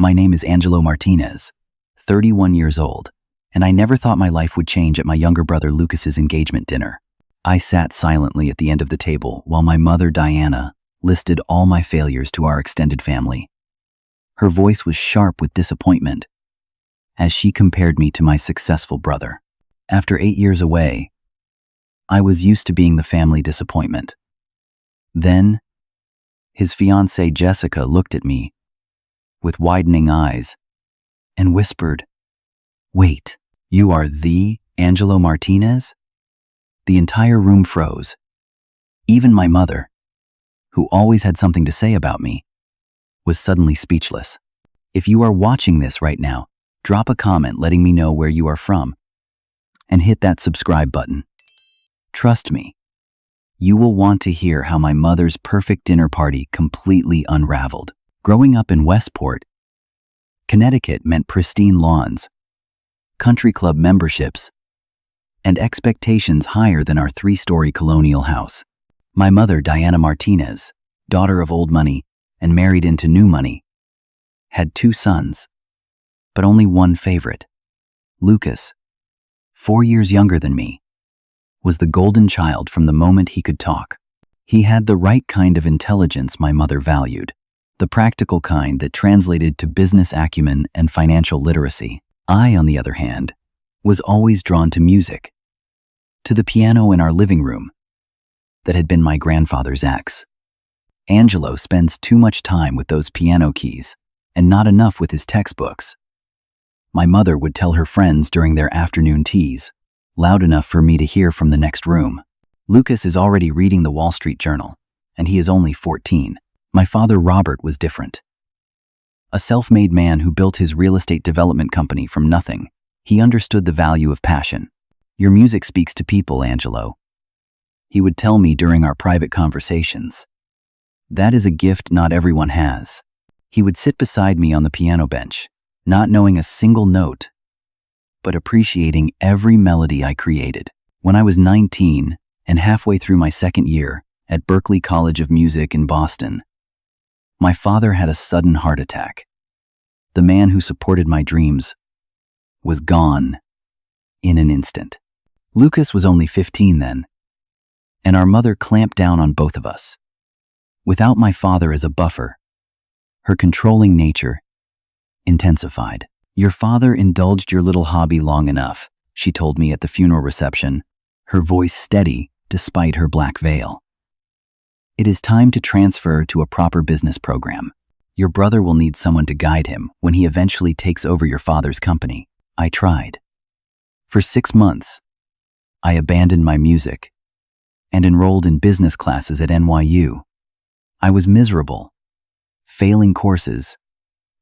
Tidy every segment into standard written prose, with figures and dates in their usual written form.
My name is Angelo Martinez, 31 years old, and I never thought my life would change at my younger brother Lucas's engagement dinner. I sat silently at the end of the table while my mother, Diana, listed all my failures to our extended family. Her voice was sharp with disappointment as she compared me to my successful brother. After 8 years away, I was used to being the family disappointment. Then, his fiancée Jessica looked at me with widening eyes and whispered, "Wait, you are the Angelo Martinez?" The entire room froze. Even my mother, who always had something to say about me, was suddenly speechless. If you are watching this right now, drop a comment letting me know where you are from and hit that subscribe button. Trust me, you will want to hear how my mother's perfect dinner party completely unraveled. Growing up in Westport, Connecticut meant pristine lawns, country club memberships, and expectations higher than our 3-story colonial house. My mother, Diana Martinez, daughter of old money and married into new money, had 2 sons, but only one favorite. Lucas, 4 years younger than me, was the golden child from the moment he could talk. He had the right kind of intelligence my mother valued, the practical kind that translated to business acumen and financial literacy. I, on the other hand, was always drawn to music, to the piano in our living room that had been my grandfather's ex. Angelo spends too much time with those piano keys and not enough with his textbooks. My mother would tell her friends during their afternoon teas, loud enough for me to hear from the next room. Lucas is already reading the Wall Street Journal, and he is only 14. My father, Robert, was different. A self-made man who built his real estate development company from nothing. He understood the value of passion. "Your music speaks to people, Angelo," he would tell me during our private conversations. "That is a gift not everyone has." He would sit beside me on the piano bench, not knowing a single note, but appreciating every melody I created. When I was 19 and halfway through my second year at Berklee College of Music in Boston, my father had a sudden heart attack. The man who supported my dreams was gone in an instant. Lucas was only 15 then, and our mother clamped down on both of us. Without my father as a buffer, her controlling nature intensified. "Your father indulged your little hobby long enough," she told me at the funeral reception, her voice steady despite her black veil. "It is time to transfer to a proper business program. Your brother will need someone to guide him when he eventually takes over your father's company." I tried. For 6 months, I abandoned my music and enrolled in business classes at NYU. I was miserable, failing courses,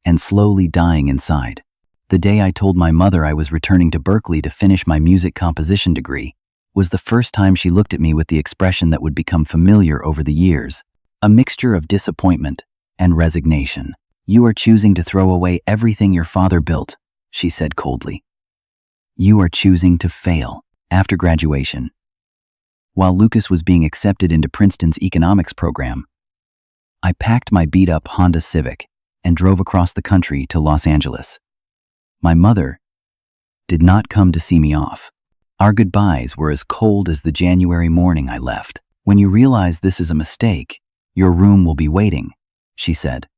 and slowly dying inside. The day I told my mother I was returning to Berklee to finish my music composition degree was the first time she looked at me with the expression that would become familiar over the years, a mixture of disappointment and resignation. "You are choosing to throw away everything your father built," she said coldly. "You are choosing to fail." After graduation, while Lucas was being accepted into Princeton's economics program, I packed my beat-up Honda Civic and drove across the country to Los Angeles. My mother did not come to see me off. Our goodbyes were as cold as the January morning I left. "When you realize this is a mistake, your room will be waiting," she said,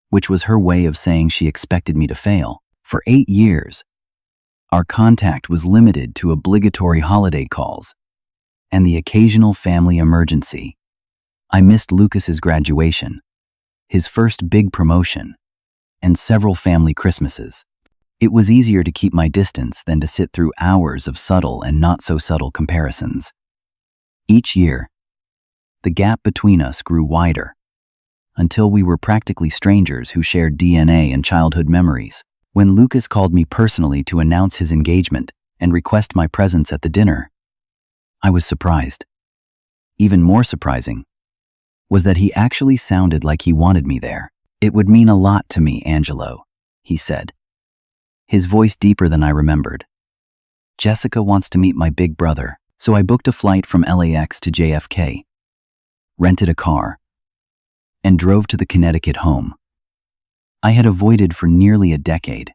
which was her way of saying she expected me to fail. For 8 years, our contact was limited to obligatory holiday calls and the occasional family emergency. I missed Lucas's graduation, his first big promotion, and several family Christmases. It was easier to keep my distance than to sit through hours of subtle and not-so-subtle comparisons. Each year, the gap between us grew wider, until we were practically strangers who shared DNA and childhood memories. When Lucas called me personally to announce his engagement and request my presence at the dinner, I was surprised. Even more surprising was that he actually sounded like he wanted me there. "It would mean a lot to me, Angelo," he said, his voice deeper than I remembered. "Jessica wants to meet my big brother, so I booked a flight from LAX to JFK, rented a car, and drove to the Connecticut home. I had avoided for nearly a decade.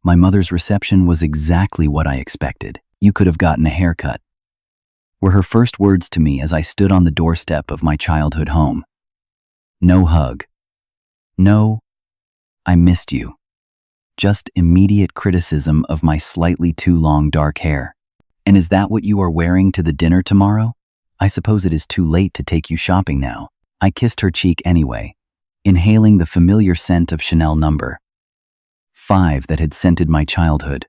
My mother's reception was exactly what I expected. "You could have gotten a haircut," were her first words to me as I stood on the doorstep of my childhood home. No hug. No, "I missed you." Just immediate criticism of my slightly too long dark hair. "And is that what you are wearing to the dinner tomorrow? I suppose it is too late to take you shopping now." I kissed her cheek anyway, inhaling the familiar scent of Chanel No. 5 that had scented my childhood.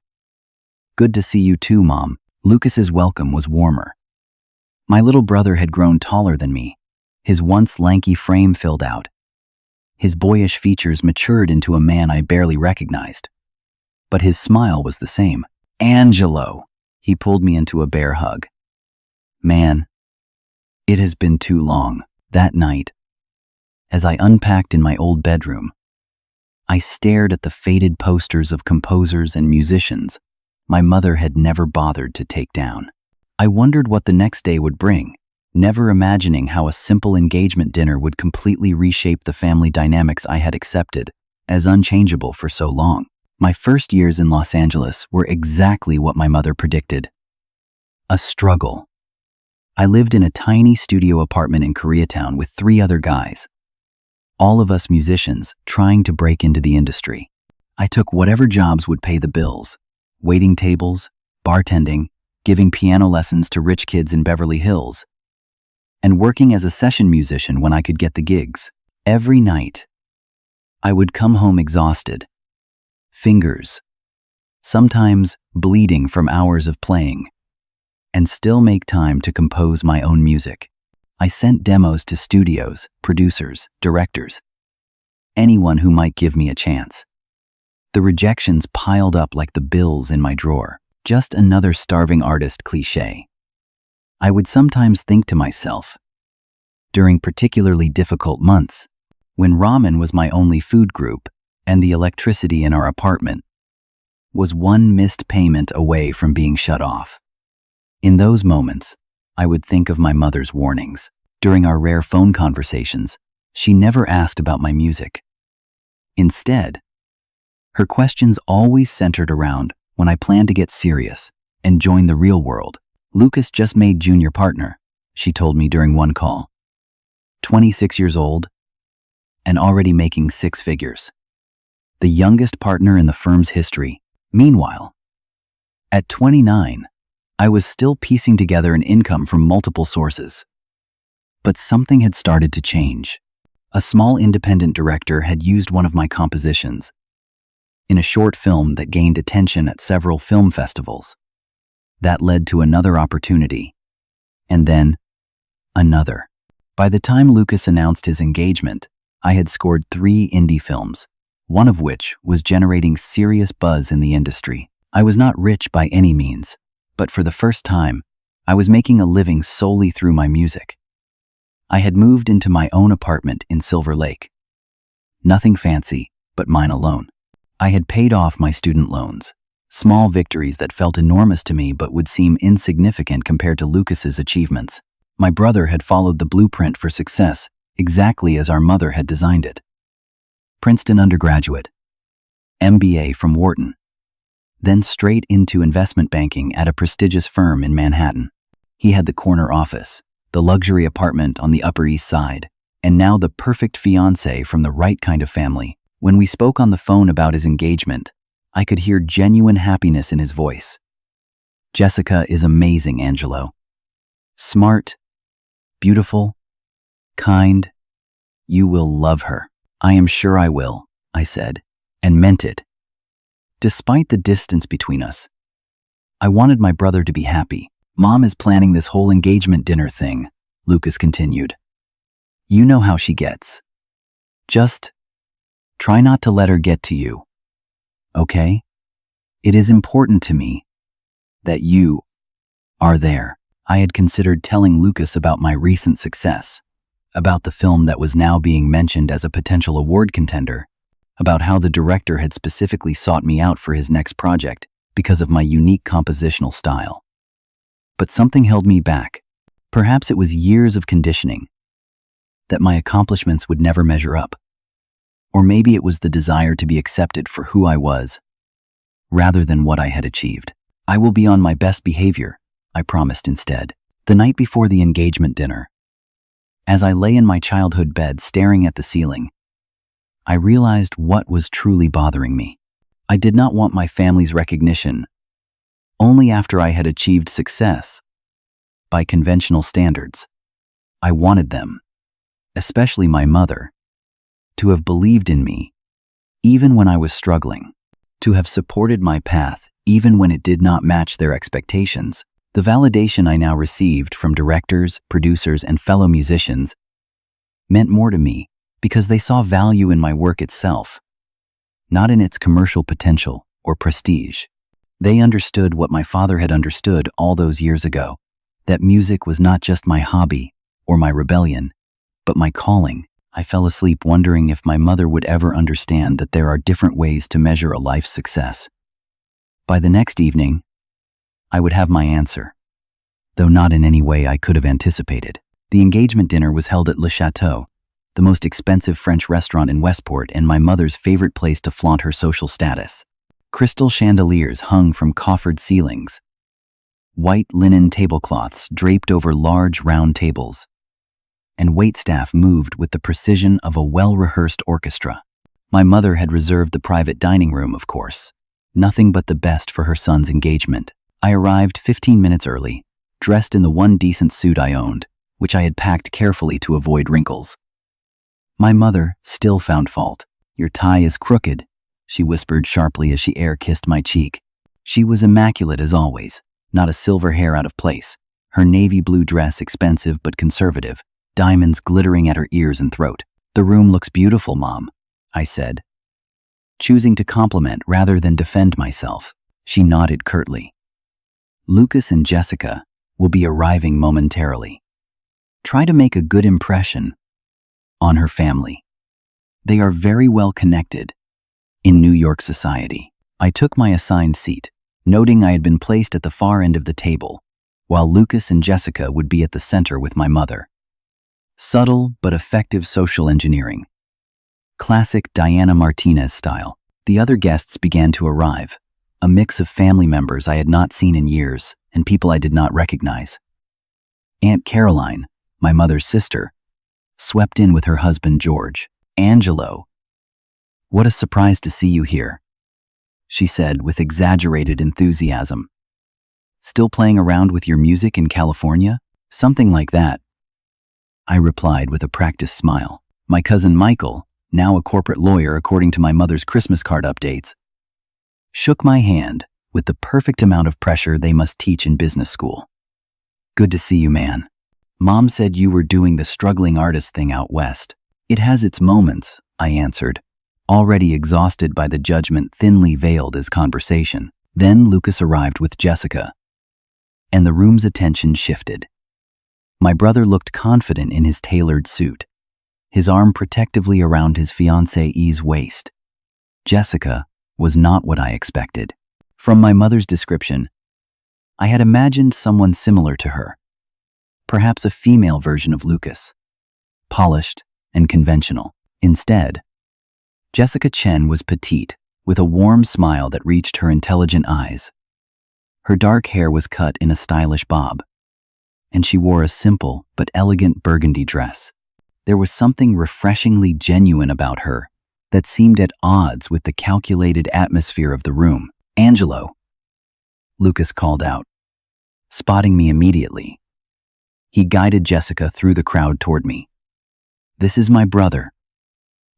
"Good to see you too, Mom." Lucas's welcome was warmer. My little brother had grown taller than me. His once lanky frame filled out. His boyish features matured into a man I barely recognized. But his smile was the same. "Angelo!" He pulled me into a bear hug. "Man, it has been too long." That night, as I unpacked in my old bedroom, I stared at the faded posters of composers and musicians my mother had never bothered to take down. I wondered what the next day would bring, never imagining how a simple engagement dinner would completely reshape the family dynamics I had accepted as unchangeable for so long. My first years in Los Angeles were exactly what my mother predicted. A struggle. I lived in a tiny studio apartment in Koreatown with 3 other guys, all of us musicians trying to break into the industry. I took whatever jobs would pay the bills: waiting tables, bartending, giving piano lessons to rich kids in Beverly Hills, and working as a session musician when I could get the gigs. Every night, I would come home exhausted, fingers sometimes bleeding from hours of playing, and still make time to compose my own music. I sent demos to studios, producers, directors, anyone who might give me a chance. The rejections piled up like the bills in my drawer. Just another starving artist cliché. I would sometimes think to myself, during particularly difficult months, when ramen was my only food group and the electricity in our apartment was one missed payment away from being shut off. In those moments, I would think of my mother's warnings. During our rare phone conversations, she never asked about my music. Instead, her questions always centered around when I planned to get serious and join the real world. "Lucas just made junior partner," she told me during one call. 26 years old and already making 6 figures. The youngest partner in the firm's history. Meanwhile, at 29, I was still piecing together an income from multiple sources. But something had started to change. A small independent director had used one of my compositions in a short film that gained attention at several film festivals. That led to another opportunity, and then another. By the time Lucas announced his engagement, I had scored 3 indie films, one of which was generating serious buzz in the industry. I was not rich by any means, but for the first time, I was making a living solely through my music. I had moved into my own apartment in Silver Lake. Nothing fancy, but mine alone. I had paid off my student loans, small victories that felt enormous to me but would seem insignificant compared to Lucas's achievements. My brother had followed the blueprint for success exactly as our mother had designed it. Princeton undergraduate, MBA from Wharton, then straight into investment banking at a prestigious firm in Manhattan. He had the corner office, the luxury apartment on the Upper East Side, and now the perfect fiancée from the right kind of family. When we spoke on the phone about his engagement, I could hear genuine happiness in his voice. "Jessica is amazing, Angelo. Smart, beautiful, kind. You will love her." "I am sure I will," I said, and meant it. Despite the distance between us, I wanted my brother to be happy. "Mom is planning this whole engagement dinner thing," Lucas continued. "You know how she gets. Just try not to let her get to you. Okay? It is important to me that you are there." I had considered telling Lucas about my recent success, about the film that was now being mentioned as a potential award contender, about how the director had specifically sought me out for his next project because of my unique compositional style. But something held me back. Perhaps it was years of conditioning, that my accomplishments would never measure up. Or maybe it was the desire to be accepted for who I was, rather than what I had achieved. I will be on my best behavior, I promised instead. The night before the engagement dinner, as I lay in my childhood bed staring at the ceiling, I realized what was truly bothering me. I did not want my family's recognition only after I had achieved success by conventional standards. I wanted them, especially my mother, to have believed in me even when I was struggling, to have supported my path even when it did not match their expectations. The validation I now received from directors, producers, and fellow musicians meant more to me because they saw value in my work itself, not in its commercial potential or prestige. They understood what my father had understood all those years ago, that music was not just my hobby or my rebellion, but my calling. I fell asleep wondering if my mother would ever understand that there are different ways to measure a life's success. By the next evening, I would have my answer, though not in any way I could have anticipated. The engagement dinner was held at Le Chateau, the most expensive French restaurant in Westport and my mother's favorite place to flaunt her social status. Crystal chandeliers hung from coffered ceilings, white linen tablecloths draped over large round tables, and waitstaff moved with the precision of a well-rehearsed orchestra. My mother had reserved the private dining room, of course. Nothing but the best for her son's engagement. I arrived 15 minutes early, dressed in the one decent suit I owned, which I had packed carefully to avoid wrinkles. My mother still found fault. "Your tie is crooked," she whispered sharply as she air-kissed my cheek. She was immaculate as always, not a silver hair out of place, her navy blue dress expensive but conservative, diamonds glittering at her ears and throat. "The room looks beautiful, Mom," I said, choosing to compliment rather than defend myself. She nodded curtly. "Lucas and Jessica will be arriving momentarily. Try to make a good impression on her family. They are very well connected in New York society." I took my assigned seat, noting I had been placed at the far end of the table, while Lucas and Jessica would be at the center with my mother. Subtle but effective social engineering. Classic Diana Martinez style. The other guests began to arrive, a mix of family members I had not seen in years and people I did not recognize. Aunt Caroline, my mother's sister, swept in with her husband George. "Angelo, what a surprise to see you here," she said with exaggerated enthusiasm. "Still playing around with your music in California?" "Something like that," I replied with a practiced smile. My cousin Michael, now a corporate lawyer according to my mother's Christmas card updates, shook my hand with the perfect amount of pressure they must teach in business school. "Good to see you, man. Mom said you were doing the struggling artist thing out west." "It has its moments," I answered, already exhausted by the judgment thinly veiled as conversation. Then Lucas arrived with Jessica, and the room's attention shifted. My brother looked confident in his tailored suit, his arm protectively around his fiancée's waist. Jessica was not what I expected. From my mother's description, I had imagined someone similar to her, perhaps a female version of Lucas, polished and conventional. Instead, Jessica Chen was petite, with a warm smile that reached her intelligent eyes. Her dark hair was cut in a stylish bob, and she wore a simple but elegant burgundy dress. There was something refreshingly genuine about her that seemed at odds with the calculated atmosphere of the room. "Angelo," Lucas called out, spotting me immediately. He guided Jessica through the crowd toward me. "This is my brother,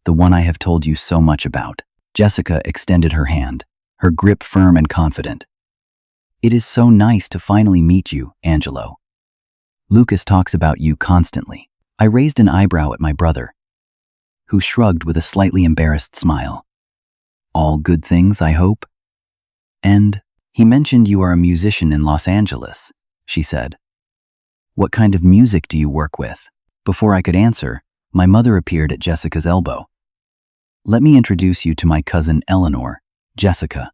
the one I have told you so much about." Jessica extended her hand, her grip firm and confident. "It is so nice to finally meet you, Angelo. Lucas talks about you constantly." I raised an eyebrow at my brother, who shrugged with a slightly embarrassed smile. "All good things, I hope?" "And he mentioned you are a musician in Los Angeles," she said. "What kind of music do you work with?" Before I could answer, my mother appeared at Jessica's elbow. "Let me introduce you to my cousin Eleanor, Jessica.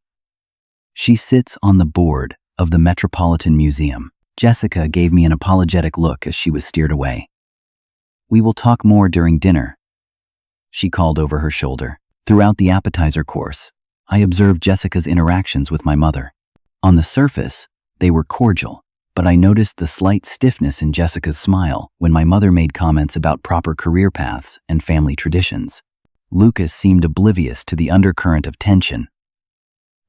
She sits on the board of the Metropolitan Museum." Jessica gave me an apologetic look as she was steered away. "We will talk more during dinner," she called over her shoulder. Throughout the appetizer course, I observed Jessica's interactions with my mother. On the surface, they were cordial, but I noticed the slight stiffness in Jessica's smile when my mother made comments about proper career paths and family traditions. Lucas seemed oblivious to the undercurrent of tension.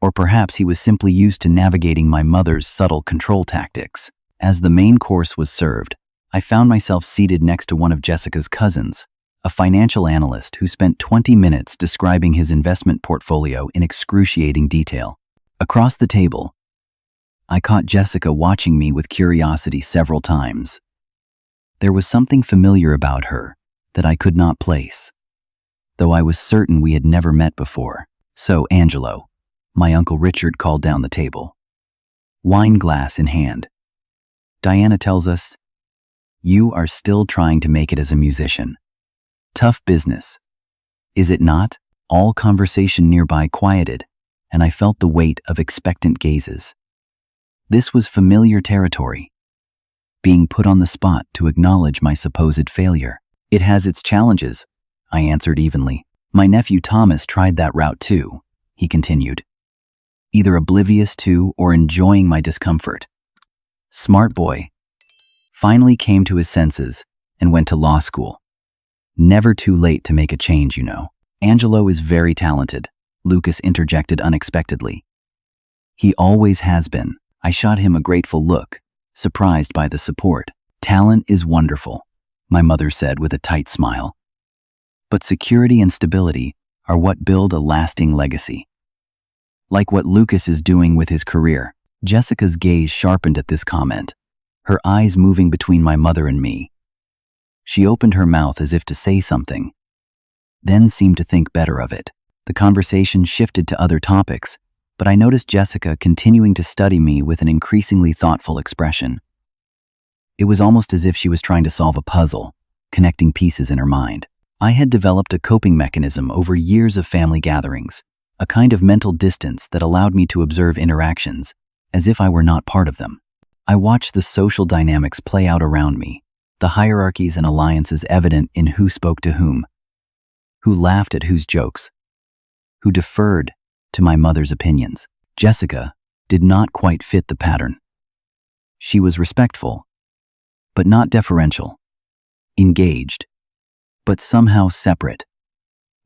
Or perhaps he was simply used to navigating my mother's subtle control tactics. As the main course was served, I found myself seated next to one of Jessica's cousins, a financial analyst who spent 20 minutes describing his investment portfolio in excruciating detail. Across the table, I caught Jessica watching me with curiosity several times. There was something familiar about her that I could not place, though I was certain we had never met before. "So, Angelo," my Uncle Richard called down the table, wine glass in hand. "Diana tells us you are still trying to make it as a musician. Tough business, is it not?" All conversation nearby quieted, and I felt the weight of expectant gazes. This was familiar territory, being put on the spot to acknowledge my supposed failure. "It has its challenges," I answered evenly. "My nephew Thomas tried that route too," he continued, either oblivious to or enjoying my discomfort. "Smart boy. Finally came to his senses and went to law school. Never too late to make a change, you know." "Angelo is very talented," Lucas interjected unexpectedly. "He always has been." I shot him a grateful look, surprised by the support. "Talent is wonderful," my mother said with a tight smile. "But security and stability are what build a lasting legacy. Like what Lucas is doing with his career." Jessica's gaze sharpened at this comment, her eyes moving between my mother and me. She opened her mouth as if to say something, then seemed to think better of it. The conversation shifted to other topics, but I noticed Jessica continuing to study me with an increasingly thoughtful expression. It was almost as if she was trying to solve a puzzle, connecting pieces in her mind. I had developed a coping mechanism over years of family gatherings, a kind of mental distance that allowed me to observe interactions as if I were not part of them. I watched the social dynamics play out around me, the hierarchies and alliances evident in who spoke to whom, who laughed at whose jokes, who deferred to my mother's opinions. Jessica did not quite fit the pattern. She was respectful, but not deferential, engaged, but somehow separate,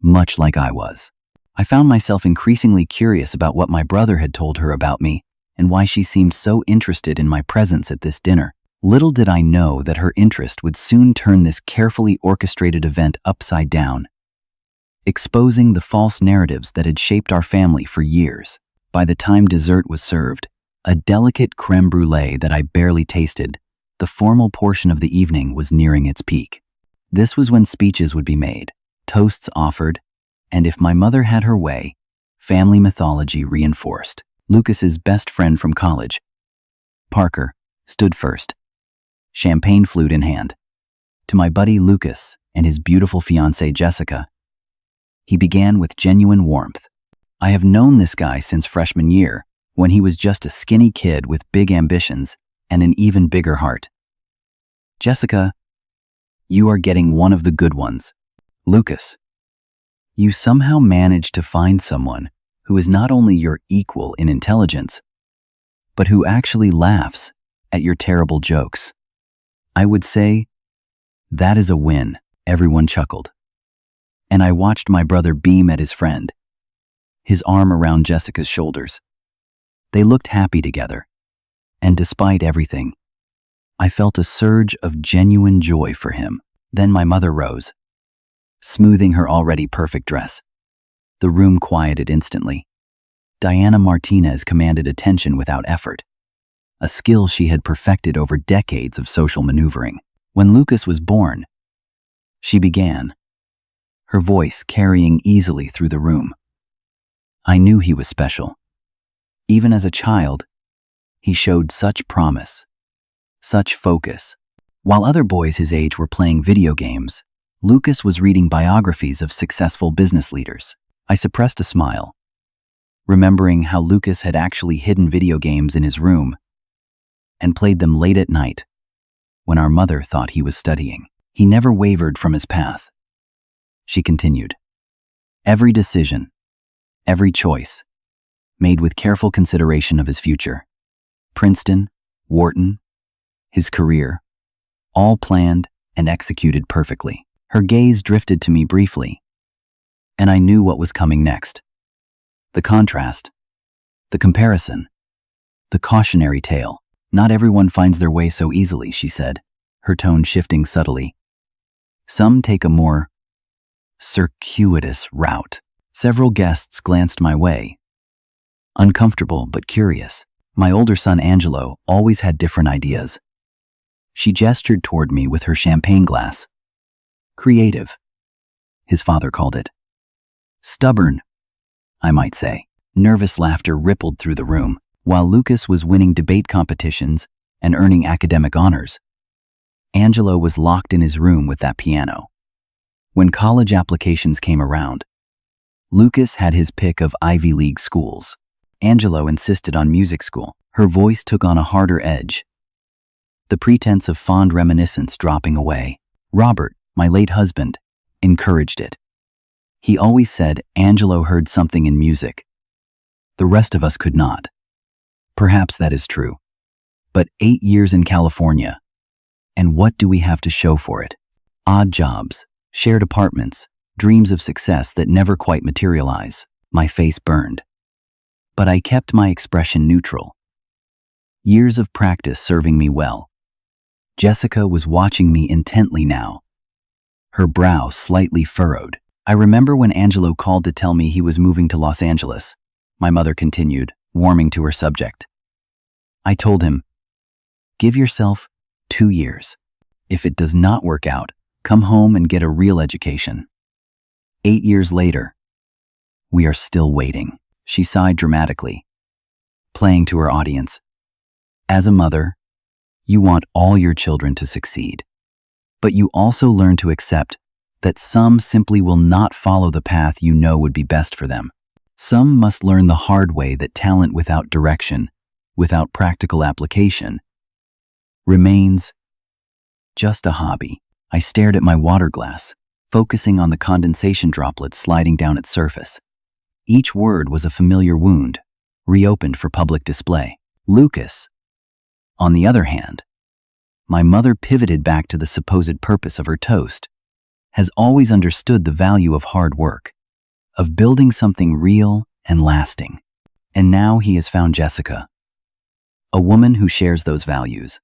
much like I was. I found myself increasingly curious about what my brother had told her about me and why she seemed so interested in my presence at this dinner. Little did I know that her interest would soon turn this carefully orchestrated event upside down, exposing the false narratives that had shaped our family for years. By the time dessert was served, a delicate crème brûlée that I barely tasted, the formal portion of the evening was nearing its peak. This was when speeches would be made, toasts offered, and if my mother had her way, family mythology reinforced. Lucas's best friend from college, Parker, stood first, champagne flute in hand. To my buddy Lucas and his beautiful fiancée Jessica, he began with genuine warmth. I have known this guy since freshman year, when he was just a skinny kid with big ambitions and an even bigger heart. "Jessica, you are getting one of the good ones. Lucas, you somehow managed to find someone who is not only your equal in intelligence, but who actually laughs at your terrible jokes. I would say that is a win." Everyone chuckled, and I watched my brother beam at his friend, his arm around Jessica's shoulders. They looked happy together, and despite everything, I felt a surge of genuine joy for him. Then my mother rose, smoothing her already perfect dress. The room quieted instantly. Diana Martinez commanded attention without effort, a skill she had perfected over decades of social maneuvering. When Lucas was born, she began, her voice carrying easily through the room. I knew he was special. Even as a child, he showed such promise, such focus. While other boys his age were playing video games, Lucas was reading biographies of successful business leaders. I suppressed a smile, remembering how Lucas had actually hidden video games in his room and played them late at night when our mother thought he was studying. He never wavered from his path, she continued. Every decision, every choice, made with careful consideration of his future. Princeton, Wharton, his career, all planned and executed perfectly. Her gaze drifted to me briefly, and I knew what was coming next. The contrast, the comparison, the cautionary tale. Not everyone finds their way so easily, she said, her tone shifting subtly. Some take a more circuitous route. Several guests glanced my way, uncomfortable but curious. My older son Angelo always had different ideas. She gestured toward me with her champagne glass. Creative, his father called it. Stubborn, I might say. Nervous laughter rippled through the room. While Lucas was winning debate competitions and earning academic honors, Angelo was locked in his room with that piano. When college applications came around, Lucas had his pick of Ivy League schools. Angelo insisted on music school. Her voice took on a harder edge, the pretense of fond reminiscence dropping away. Robert, my late husband, encouraged it. He always said Angelo heard something in music. The rest of us could not. Perhaps that is true. But 8 years in California, and what do we have to show for it? Odd jobs, shared apartments, dreams of success that never quite materialize. My face burned. But I kept my expression neutral. Years of practice serving me well. Jessica was watching me intently now, her brow slightly furrowed. I remember when Angelo called to tell me he was moving to Los Angeles. My mother continued, warming to her subject. I told him, give yourself 2 years. If it does not work out, come home and get a real education. 8 years later, we are still waiting. She sighed dramatically, playing to her audience. As a mother, you want all your children to succeed. But you also learn to accept that some simply will not follow the path you know would be best for them. Some must learn the hard way that talent without direction, without practical application, remains just a hobby. I stared at my water glass, focusing on the condensation droplets sliding down its surface. Each word was a familiar wound, reopened for public display. Lucas, on the other hand, my mother pivoted back to the supposed purpose of her toast, has always understood the value of hard work, of building something real and lasting. And now he has found Jessica, a woman who shares those values,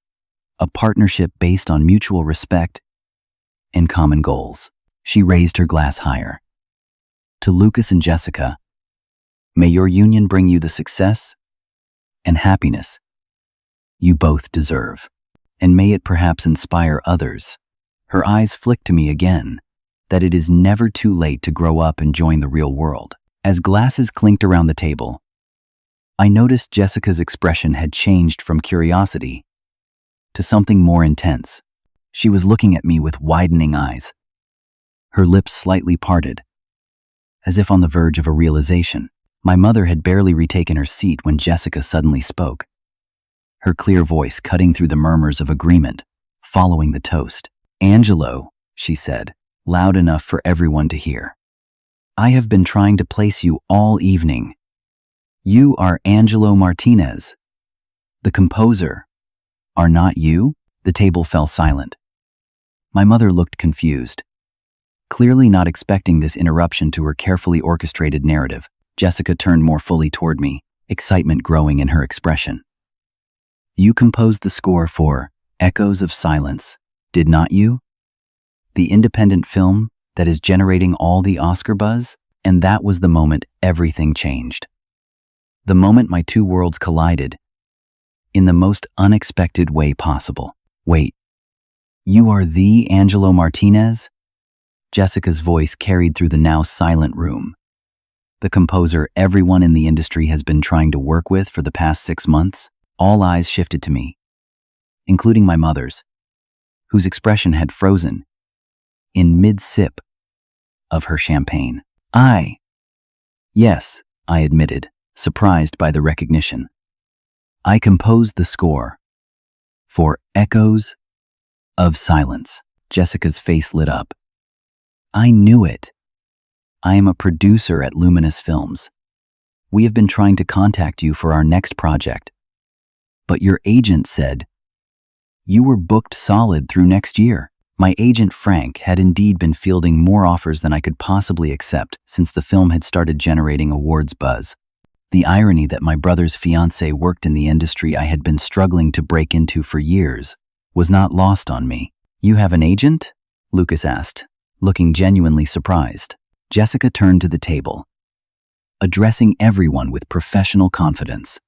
a partnership based on mutual respect and common goals. She raised her glass higher. To Lucas and Jessica, may your union bring you the success and happiness you both deserve, and may it perhaps inspire others. Her eyes flicked to me again, that it is never too late to grow up and join the real world. As glasses clinked around the table, I noticed Jessica's expression had changed from curiosity to something more intense. She was looking at me with widening eyes, her lips slightly parted, as if on the verge of a realization. My mother had barely retaken her seat when Jessica suddenly spoke, her clear voice cutting through the murmurs of agreement, following the toast. Angelo, she said, loud enough for everyone to hear. I have been trying to place you all evening. You are Angelo Martinez, the composer. Are not you? The table fell silent. My mother looked confused, clearly not expecting this interruption to her carefully orchestrated narrative. Jessica turned more fully toward me, excitement growing in her expression. You composed the score for Echoes of Silence, did not you? The independent film that is generating all the Oscar buzz? And that was the moment everything changed. The moment my two worlds collided in the most unexpected way possible. Wait, you are the Angelo Martinez? Jessica's voice carried through the now silent room. The composer everyone in the industry has been trying to work with for the past 6 months. All eyes shifted to me, including my mother's, whose expression had frozen in mid-sip of her champagne. Yes, I admitted, surprised by the recognition. I composed the score for Echoes of Silence. Jessica's face lit up, I knew it. I am a producer at Luminous Films. We have been trying to contact you for our next project. But your agent said you were booked solid through next year. My agent Frank had indeed been fielding more offers than I could possibly accept since the film had started generating awards buzz. The irony that my brother's fiancée worked in the industry I had been struggling to break into for years was not lost on me. You have an agent? Lucas asked, looking genuinely surprised. Jessica turned to the table, addressing everyone with professional confidence.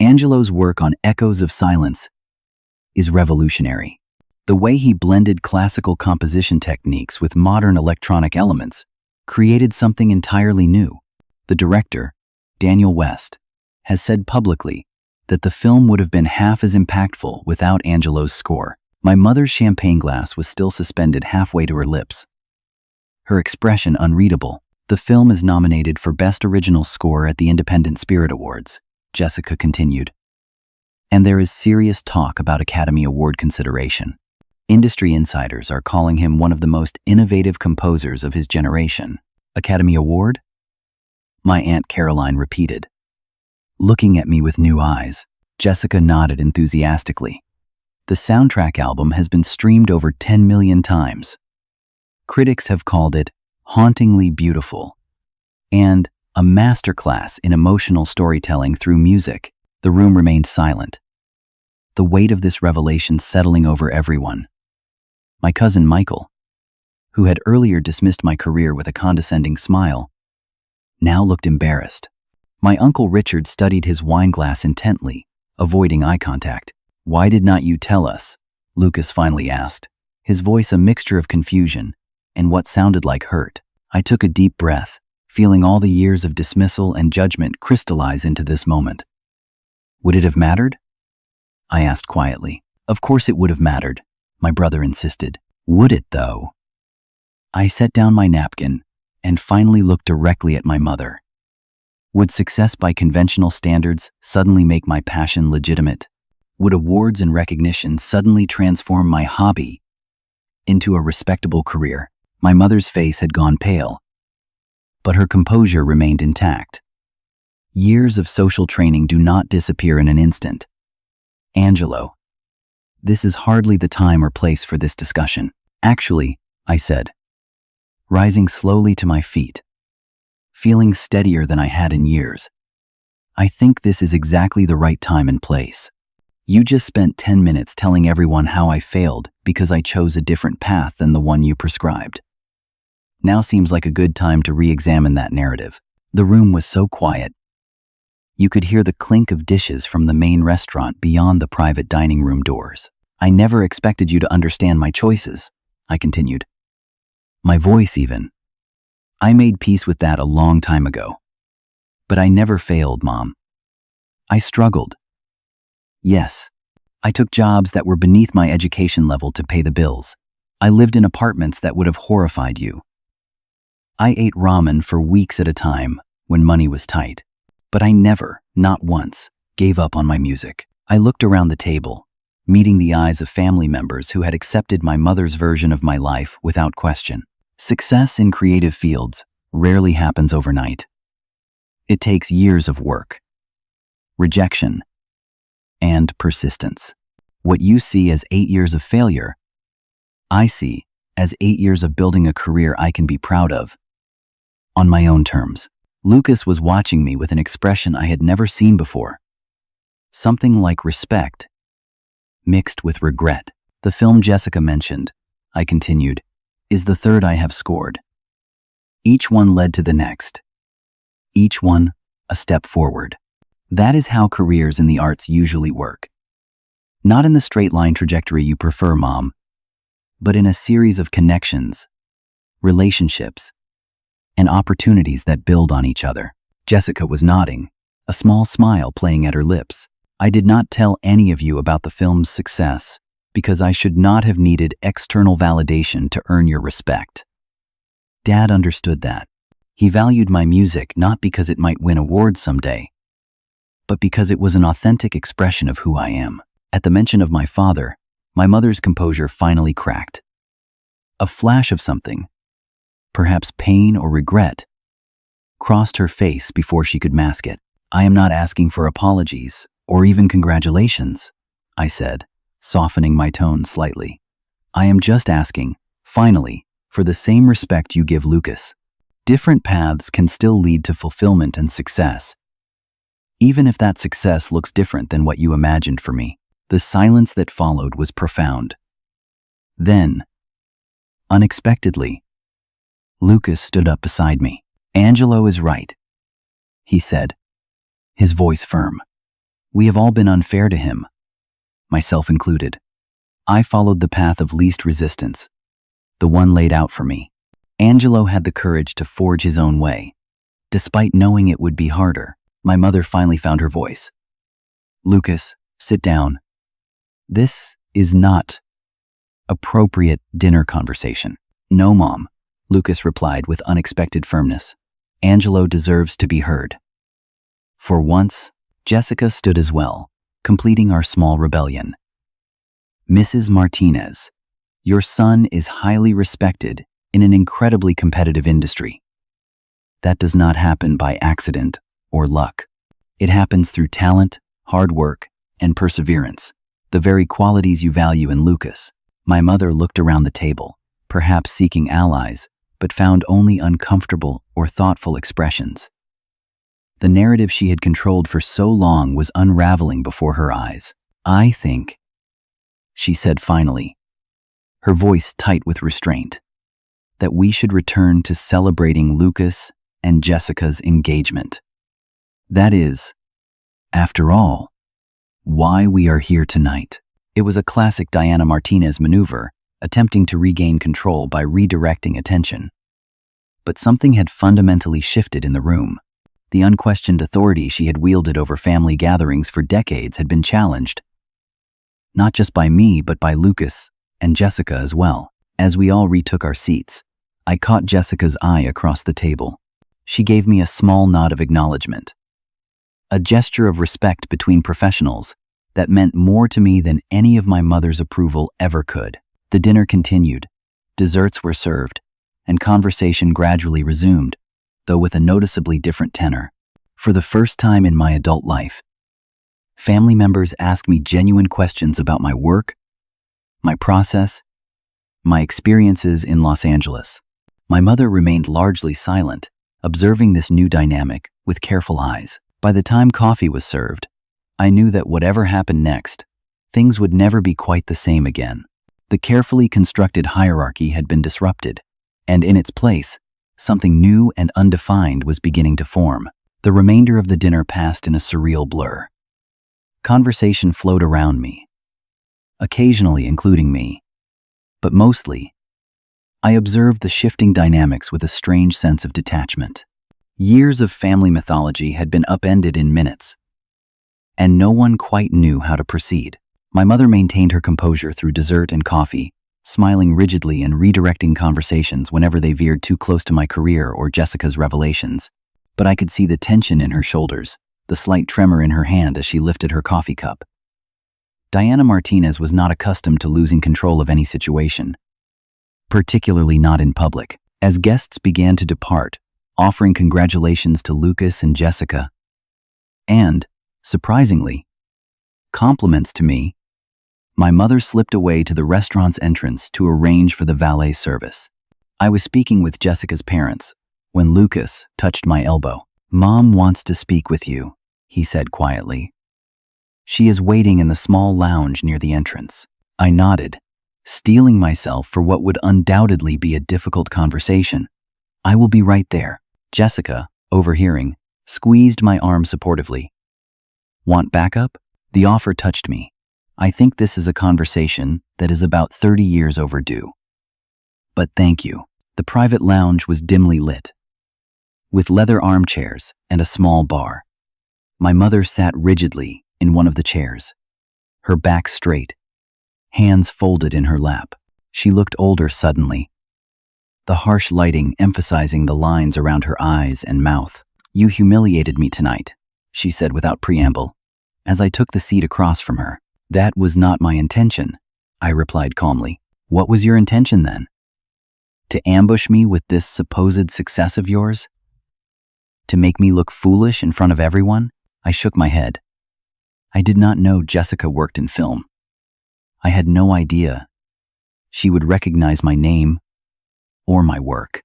Angelo's work on Echoes of Silence is revolutionary. The way he blended classical composition techniques with modern electronic elements created something entirely new. The director, Daniel West, has said publicly that the film would have been half as impactful without Angelo's score. My mother's champagne glass was still suspended halfway to her lips, her expression unreadable. The film is nominated for Best Original Score at the Independent Spirit Awards, Jessica continued. And there is serious talk about Academy Award consideration. Industry insiders are calling him one of the most innovative composers of his generation. Academy Award? My Aunt Caroline repeated. Looking at me with new eyes, Jessica nodded enthusiastically. The soundtrack album has been streamed over 10 million times. Critics have called it hauntingly beautiful and a masterclass in emotional storytelling through music. The room remained silent, the weight of this revelation settling over everyone. My cousin Michael, who had earlier dismissed my career with a condescending smile, now looked embarrassed. My Uncle Richard studied his wine glass intently, avoiding eye contact. Why did not you tell us? Lucas finally asked, his voice a mixture of confusion and what sounded like hurt. I took a deep breath, feeling all the years of dismissal and judgment crystallize into this moment. Would it have mattered? I asked quietly. Of course it would have mattered, my brother insisted. Would it, though? I set down my napkin and finally looked directly at my mother. Would success by conventional standards suddenly make my passion legitimate? Would awards and recognition suddenly transform my hobby into a respectable career? My mother's face had gone pale, but her composure remained intact. Years of social training do not disappear in an instant. Angelo, this is hardly the time or place for this discussion. Actually, I said, rising slowly to my feet, feeling steadier than I had in years. I think this is exactly the right time and place. You just spent 10 minutes telling everyone how I failed because I chose a different path than the one you prescribed. Now seems like a good time to re-examine that narrative. The room was so quiet. You could hear the clink of dishes from the main restaurant beyond the private dining room doors. I never expected you to understand my choices, I continued. My voice even. I made peace with that a long time ago. But I never failed, Mom. I struggled. Yes, I took jobs that were beneath my education level to pay the bills. I lived in apartments that would have horrified you. I ate ramen for weeks at a time when money was tight. But I never, not once, gave up on my music. I looked around the table, meeting the eyes of family members who had accepted my mother's version of my life without question. Success in creative fields rarely happens overnight. It takes years of work, rejection, and persistence. What you see as 8 years of failure, I see as 8 years of building a career I can be proud of, on my own terms. Lucas was watching me with an expression I had never seen before. Something like respect, mixed with regret. The film Jessica mentioned, I continued, is the third I have scored. Each one led to the next. Each one a step forward. That is how careers in the arts usually work. Not in the straight line trajectory you prefer, Mom, but in a series of connections, relationships, and opportunities that build on each other. Jessica was nodding, a small smile playing at her lips. I did not tell any of you about the film's success because I should not have needed external validation to earn your respect. Dad understood that. He valued my music not because it might win awards someday, but because it was an authentic expression of who I am. At the mention of my father, my mother's composure finally cracked. A flash of something, perhaps pain or regret, crossed her face before she could mask it. "I am not asking for apologies or even congratulations," I said, softening my tone slightly. "I am just asking, finally, for the same respect you give Lucas. Different paths can still lead to fulfillment and success, even if that success looks different than what you imagined for me." The silence that followed was profound. Then, unexpectedly, Lucas stood up beside me. "Angelo is right," he said, his voice firm. "We have all been unfair to him, myself included. I followed the path of least resistance, the one laid out for me. Angelo had the courage to forge his own way, despite knowing it would be harder." My mother finally found her voice. "Lucas, sit down. This is not appropriate dinner conversation." "No, Mom," Lucas replied with unexpected firmness. "Angelo deserves to be heard." For once, Jessica stood as well, completing our small rebellion. "Mrs. Martinez, your son is highly respected in an incredibly competitive industry. That does not happen by accident or luck. It happens through talent, hard work, and perseverance, the very qualities you value in Lucas." My mother looked around the table, perhaps seeking allies, but found only uncomfortable or thoughtful expressions. The narrative she had controlled for so long was unraveling before her eyes. "I think," she said finally, her voice tight with restraint, "that we should return to celebrating Lucas and Jessica's engagement. That is, after all, why we are here tonight." It was a classic Diana Martinez maneuver, attempting to regain control by redirecting attention. But something had fundamentally shifted in the room. The unquestioned authority she had wielded over family gatherings for decades had been challenged, not just by me, but by Lucas and Jessica as well. As we all retook our seats, I caught Jessica's eye across the table. She gave me a small nod of acknowledgement, a gesture of respect between professionals that meant more to me than any of my mother's approval ever could. The dinner continued, desserts were served, and conversation gradually resumed, though with a noticeably different tenor. For the first time in my adult life, family members asked me genuine questions about my work, my process, my experiences in Los Angeles. My mother remained largely silent, observing this new dynamic with careful eyes. By the time coffee was served, I knew that whatever happened next, things would never be quite the same again. The carefully constructed hierarchy had been disrupted, and in its place, something new and undefined was beginning to form. The remainder of the dinner passed in a surreal blur. Conversation flowed around me, occasionally including me, but mostly, I observed the shifting dynamics with a strange sense of detachment. Years of family mythology had been upended in minutes, and no one quite knew how to proceed. My mother maintained her composure through dessert and coffee, smiling rigidly and redirecting conversations whenever they veered too close to my career or Jessica's revelations. But I could see the tension in her shoulders, the slight tremor in her hand as she lifted her coffee cup. Diana Martinez was not accustomed to losing control of any situation, particularly not in public. As guests began to depart, offering congratulations to Lucas and Jessica, and, surprisingly, compliments to me, my mother slipped away to the restaurant's entrance to arrange for the valet service. I was speaking with Jessica's parents when Lucas touched my elbow. "Mom wants to speak with you," he said quietly. "She is waiting in the small lounge near the entrance." I nodded, steeling myself for what would undoubtedly be a difficult conversation. "I will be right there." Jessica, overhearing, squeezed my arm supportively. "Want backup?" The offer touched me. "I think this is a conversation that is about 30 years overdue. But thank you." The private lounge was dimly lit, with leather armchairs and a small bar. My mother sat rigidly in one of the chairs, her back straight, hands folded in her lap. She looked older suddenly, the harsh lighting emphasizing the lines around her eyes and mouth. "You humiliated me tonight," she said without preamble, as I took the seat across from her. "That was not my intention," I replied calmly. "What was your intention then?" To ambush me with this supposed success of yours? To make me look foolish in front of everyone? I shook my head. I did not know Jessica worked in film. I had no idea she would recognize my name or my work.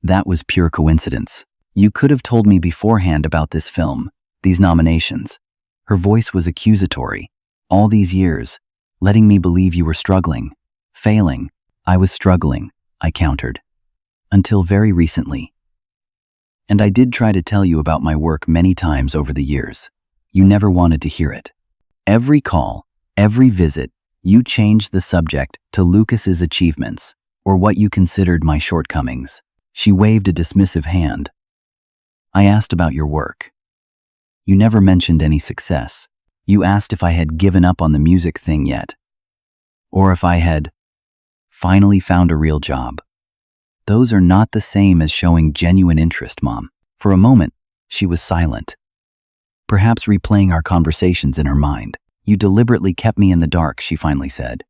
That was pure coincidence. You could have told me beforehand about this film, these nominations. Her voice was accusatory. All these years, letting me believe you were struggling, failing. I was struggling, I countered. Until very recently. And I did try to tell you about my work many times over the years. You never wanted to hear it. Every call, every visit, you changed the subject to Lucas's achievements, or what you considered my shortcomings. She waved a dismissive hand. I asked about your work. You never mentioned any success. You asked if I had given up on the music thing yet, or if I had finally found a real job. Those are not the same as showing genuine interest, Mom. For a moment, she was silent, perhaps replaying our conversations in her mind. You deliberately kept me in the dark, she finally said.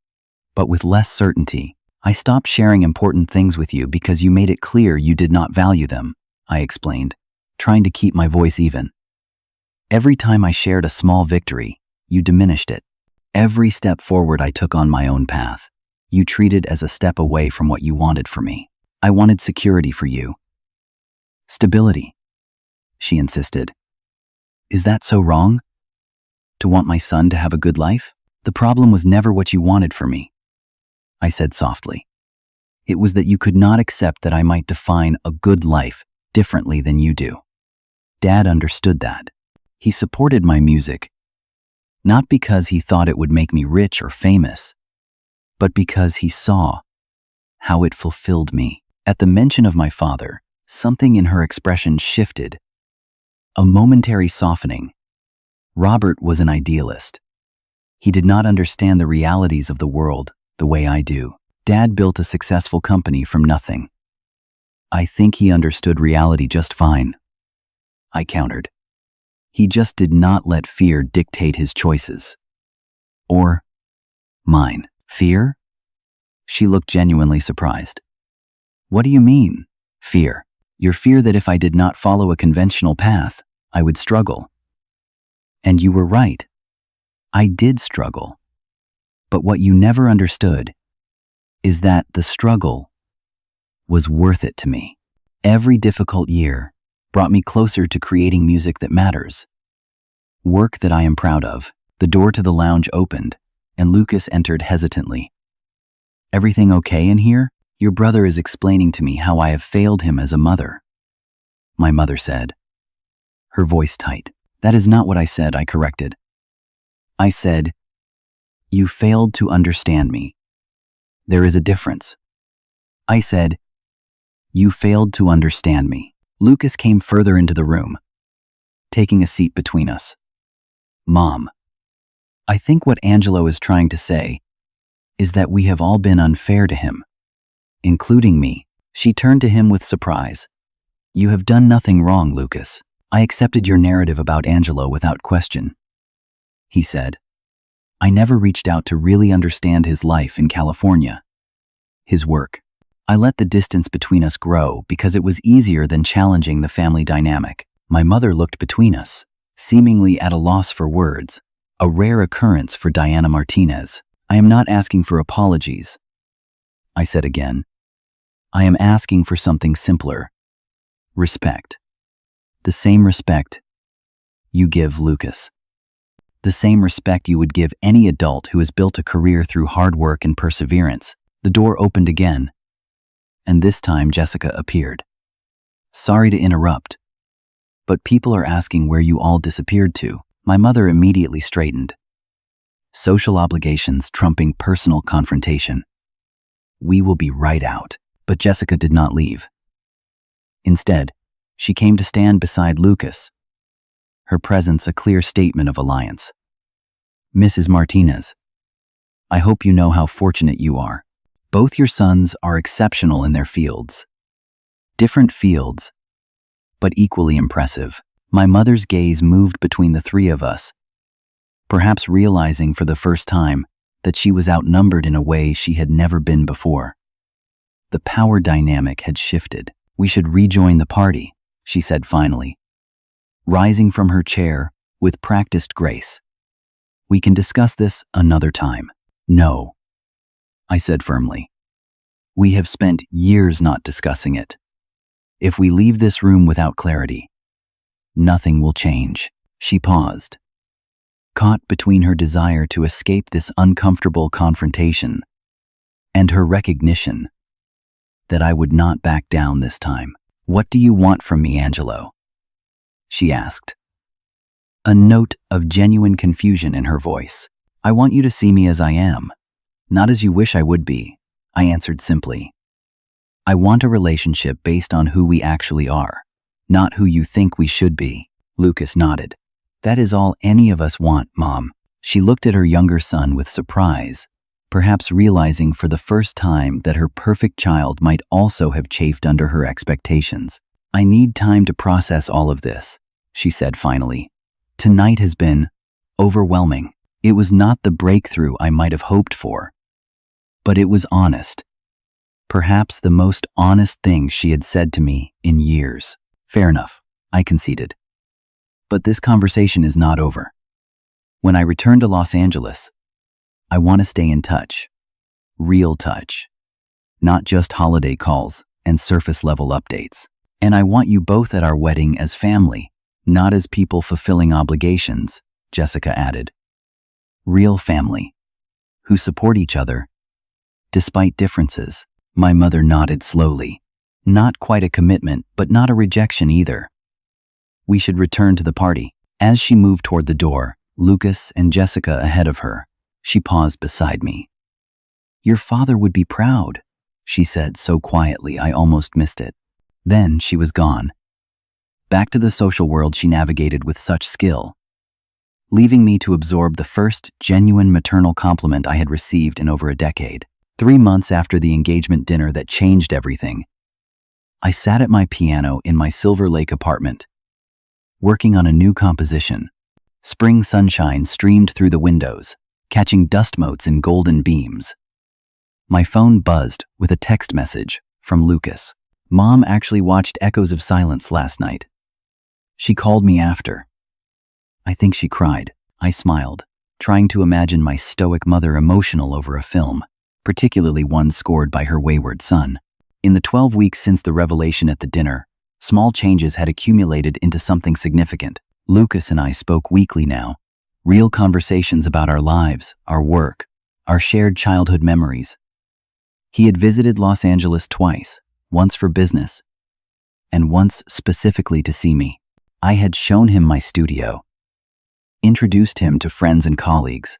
But with less certainty. I stopped sharing important things with you because you made it clear you did not value them, I explained, trying to keep my voice even. Every time I shared a small victory, you diminished it. Every step forward I took on my own path, you treated as a step away from what you wanted for me. I wanted security for you. Stability, she insisted. Is that so wrong? To want my son to have a good life? The problem was never what you wanted for me, I said softly. It was that you could not accept that I might define a good life differently than you do. Dad understood that. He supported my music, not because he thought it would make me rich or famous, but because he saw how it fulfilled me. At the mention of my father, something in her expression shifted. A momentary softening. Robert was an idealist. He did not understand the realities of the world the way I do. Dad built a successful company from nothing. I think he understood reality just fine, I countered. He just did not let fear dictate his choices. Or mine. Fear? She looked genuinely surprised. What do you mean, fear? Your fear that if I did not follow a conventional path, I would struggle. And you were right. I did struggle. But what you never understood is that the struggle was worth it to me. Every difficult year brought me closer to creating music that matters. Work that I am proud of. The door to the lounge opened, and Lucas entered hesitantly. Everything okay in here? Your brother is explaining to me how I have failed him as a mother, my mother said, her voice tight. That is not what I said, I corrected. I said, you failed to understand me. There is a difference. I said, you failed to understand me. Lucas came further into the room, taking a seat between us. Mom, I think what Angelo is trying to say is that we have all been unfair to him, including me. She turned to him with surprise. You have done nothing wrong, Lucas. I accepted your narrative about Angelo without question, he said. I never reached out to really understand his life in California, his work. I let the distance between us grow because it was easier than challenging the family dynamic. My mother looked between us, seemingly at a loss for words, a rare occurrence for Diana Martinez. I am not asking for apologies, I said again. I am asking for something simpler. Respect. The same respect you give Lucas. The same respect you would give any adult who has built a career through hard work and perseverance. The door opened again, and this time Jessica appeared. Sorry to interrupt, but people are asking where you all disappeared to. My mother immediately straightened. Social obligations trumping personal confrontation. We will be right out. But Jessica did not leave. Instead, she came to stand beside Lucas, her presence a clear statement of alliance. Mrs. Martinez, I hope you know how fortunate you are. Both your sons are exceptional in their fields. Different fields, but equally impressive. My mother's gaze moved between the three of us, perhaps realizing for the first time that she was outnumbered in a way she had never been before. The power dynamic had shifted. "We should rejoin the party," she said finally, rising from her chair with practiced grace. "We can discuss this another time." "No," I said firmly. "We have spent years not discussing it. If we leave this room without clarity, nothing will change." She paused, caught between her desire to escape this uncomfortable confrontation and her recognition that I would not back down this time. "What do you want from me, Angelo?" she asked, a note of genuine confusion in her voice. "I want you to see me as I am, not as you wish I would be," I answered simply. "I want a relationship based on who we actually are, not who you think we should be." Lucas nodded. "That is all any of us want, Mom." She looked at her younger son with surprise, perhaps realizing for the first time that her perfect child might also have chafed under her expectations. "I need time to process all of this," she said finally. "Tonight has been overwhelming. It was not the breakthrough I might have hoped for, but it was honest. Perhaps the most honest thing she had said to me in years." "Fair enough," I conceded. "But this conversation is not over. When I return to Los Angeles, I want to stay in touch. Real touch. Not just holiday calls and surface-level updates. And I want you both at our wedding as family, not as people fulfilling obligations," Jessica added. "Real family, who support each other, despite differences." My mother nodded slowly. Not quite a commitment, but not a rejection either. "We should return to the party." As she moved toward the door, Lucas and Jessica ahead of her, she paused beside me. "Your father would be proud," she said so quietly I almost missed it. Then she was gone. Back to the social world she navigated with such skill, leaving me to absorb the first genuine maternal compliment I had received in over a decade. 3 months after the engagement dinner that changed everything, I sat at my piano in my Silver Lake apartment, working on a new composition. Spring sunshine streamed through the windows, catching dust motes in golden beams. My phone buzzed with a text message from Lucas. "Mom actually watched Echoes of Silence last night. She called me after. I think she cried." I smiled, trying to imagine my stoic mother emotional over a film, particularly one scored by her wayward son. In the 12 weeks since the revelation at the dinner, small changes had accumulated into something significant. Lucas and I spoke weekly now. Real conversations about our lives, our work, our shared childhood memories. He had visited Los Angeles twice, once for business, and once specifically to see me. I had shown him my studio, introduced him to friends and colleagues,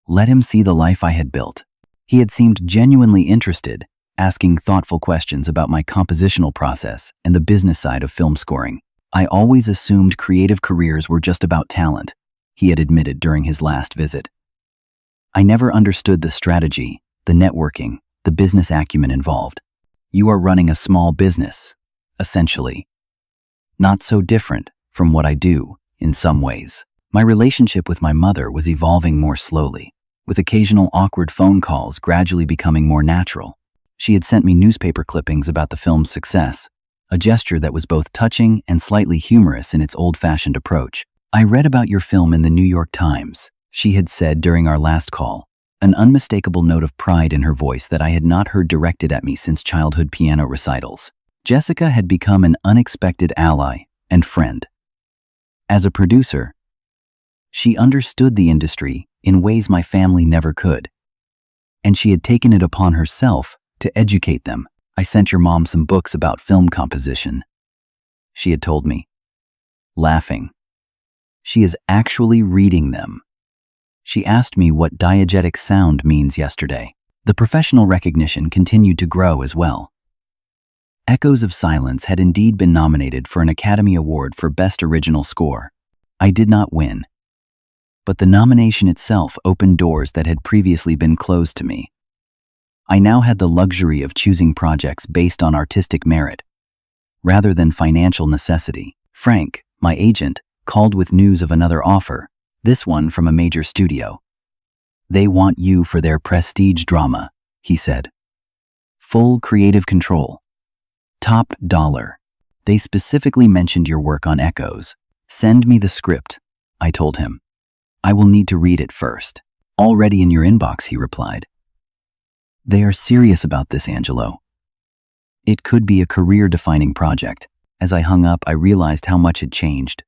let him see the life I had built. He had seemed genuinely interested, asking thoughtful questions about my compositional process and the business side of film scoring. "I always assumed creative careers were just about talent," he had admitted during his last visit. "I never understood the strategy, the networking, the business acumen involved. You are running a small business, essentially. Not so different from what I do, in some ways." My relationship with my mother was evolving more slowly, with occasional awkward phone calls gradually becoming more natural. She had sent me newspaper clippings about the film's success, a gesture that was both touching and slightly humorous in its old-fashioned approach. "I read about your film in the New York Times," she had said during our last call, an unmistakable note of pride in her voice that I had not heard directed at me since childhood piano recitals. Jessica had become an unexpected ally and friend. As a producer, she understood the industry in ways my family never could, and she had taken it upon herself to educate them. "I sent your mom some books about film composition," she had told me, laughing. "She is actually reading them." She asked me what diegetic sound means yesterday. The professional recognition continued to grow as well. Echoes of Silence had indeed been nominated for an Academy Award for Best Original Score. I did not win, but the nomination itself opened doors that had previously been closed to me. I now had the luxury of choosing projects based on artistic merit, rather than financial necessity. Frank, my agent, called with news of another offer, this one from a major studio. "They want you for their prestige drama," he said. Full creative control. Top dollar. They specifically mentioned your work on Echoes. Send me the script, I told him. I will need to read it first. Already in your inbox, he replied. They are serious about this, Angelo. It could be a career-defining project. As I hung up, I realized how much had changed.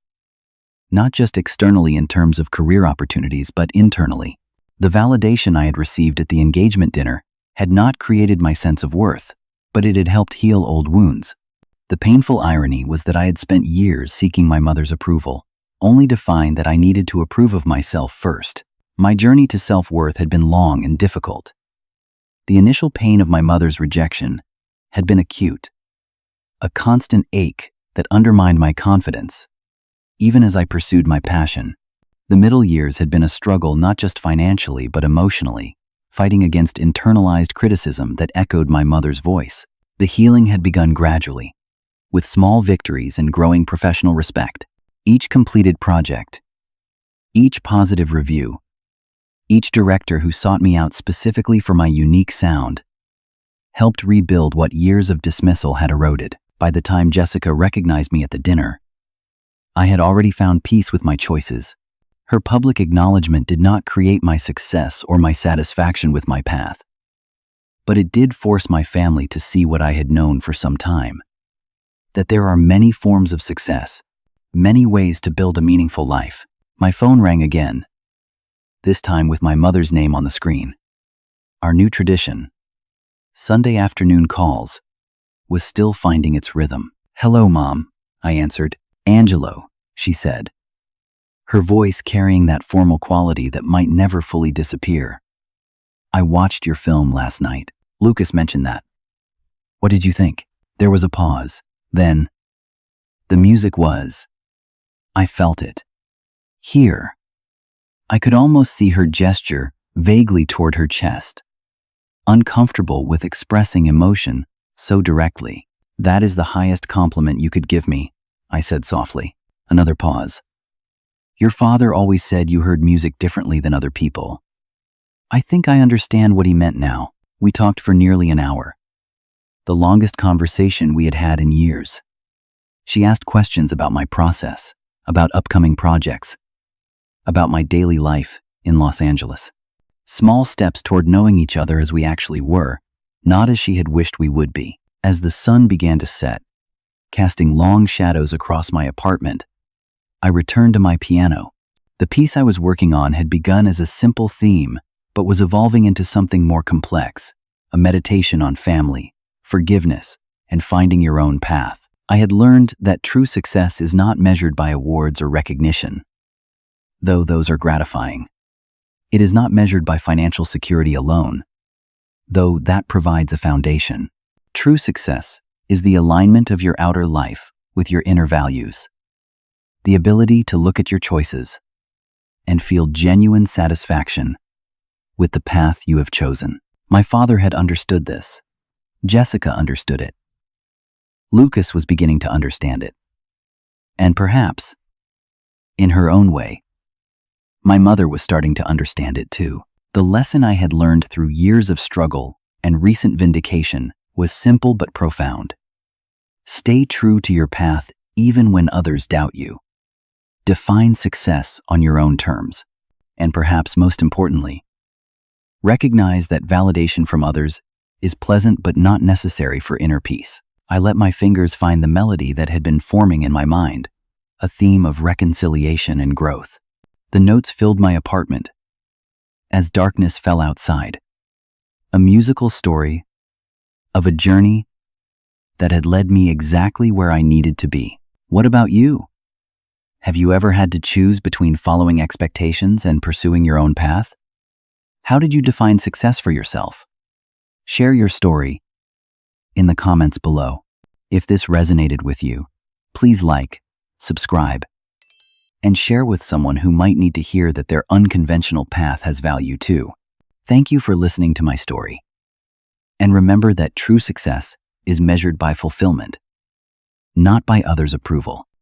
Not just externally in terms of career opportunities, but internally. The validation I had received at the engagement dinner had not created my sense of worth, but it had helped heal old wounds. The painful irony was that I had spent years seeking my mother's approval, only to find that I needed to approve of myself first. My journey to self-worth had been long and difficult. The initial pain of my mother's rejection had been acute, a constant ache that undermined my confidence. Even as I pursued my passion, the middle years had been a struggle not just financially but emotionally, fighting against internalized criticism that echoed my mother's voice. The healing had begun gradually, with small victories and growing professional respect. Each completed project, each positive review, each director who sought me out specifically for my unique sound, helped rebuild what years of dismissal had eroded. By the time Jessica recognized me at the dinner, I had already found peace with my choices. Her public acknowledgement did not create my success or my satisfaction with my path, but it did force my family to see what I had known for some time, that there are many forms of success, many ways to build a meaningful life. My phone rang again, this time with my mother's name on the screen. Our new tradition, Sunday afternoon calls, was still finding its rhythm. "Hello, Mom," I answered. "Angelo," she said, her voice carrying that formal quality that might never fully disappear. "I watched your film last night. Lucas mentioned that. What did you think?" There was a pause. Then, the music was. I felt it. Here. I could almost see her gesture vaguely toward her chest, uncomfortable with expressing emotion so directly. "That is the highest compliment you could give me," I said softly. Another pause. "Your father always said you heard music differently than other people." I think I understand what he meant now. We talked for nearly an hour, the longest conversation we had had in years. She asked questions about my process, about upcoming projects, about my daily life in Los Angeles. Small steps toward knowing each other as we actually were, not as she had wished we would be. As the sun began to set, casting long shadows across my apartment, I returned to my piano. The piece I was working on had begun as a simple theme, but was evolving into something more complex, a meditation on family, forgiveness, and finding your own path. I had learned that true success is not measured by awards or recognition, though those are gratifying. It is not measured by financial security alone, though that provides a foundation. True success is the alignment of your outer life with your inner values, the ability to look at your choices and feel genuine satisfaction with the path you have chosen. My father had understood this. Jessica understood it. Lucas was beginning to understand it. And perhaps, in her own way, my mother was starting to understand it too. The lesson I had learned through years of struggle and recent vindication was simple but profound. Stay true to your path even when others doubt you. Define success on your own terms. And perhaps most importantly, recognize that validation from others is pleasant but not necessary for inner peace. I let my fingers find the melody that had been forming in my mind, a theme of reconciliation and growth. The notes filled my apartment as darkness fell outside, a musical story of a journey that had led me exactly where I needed to be. What about you? Have you ever had to choose between following expectations and pursuing your own path? How did you define success for yourself? Share your story in the comments below. If this resonated with you, please like, subscribe, and share with someone who might need to hear that their unconventional path has value too. Thank you for listening to my story. And remember that true success is measured by fulfillment, not by others' approval.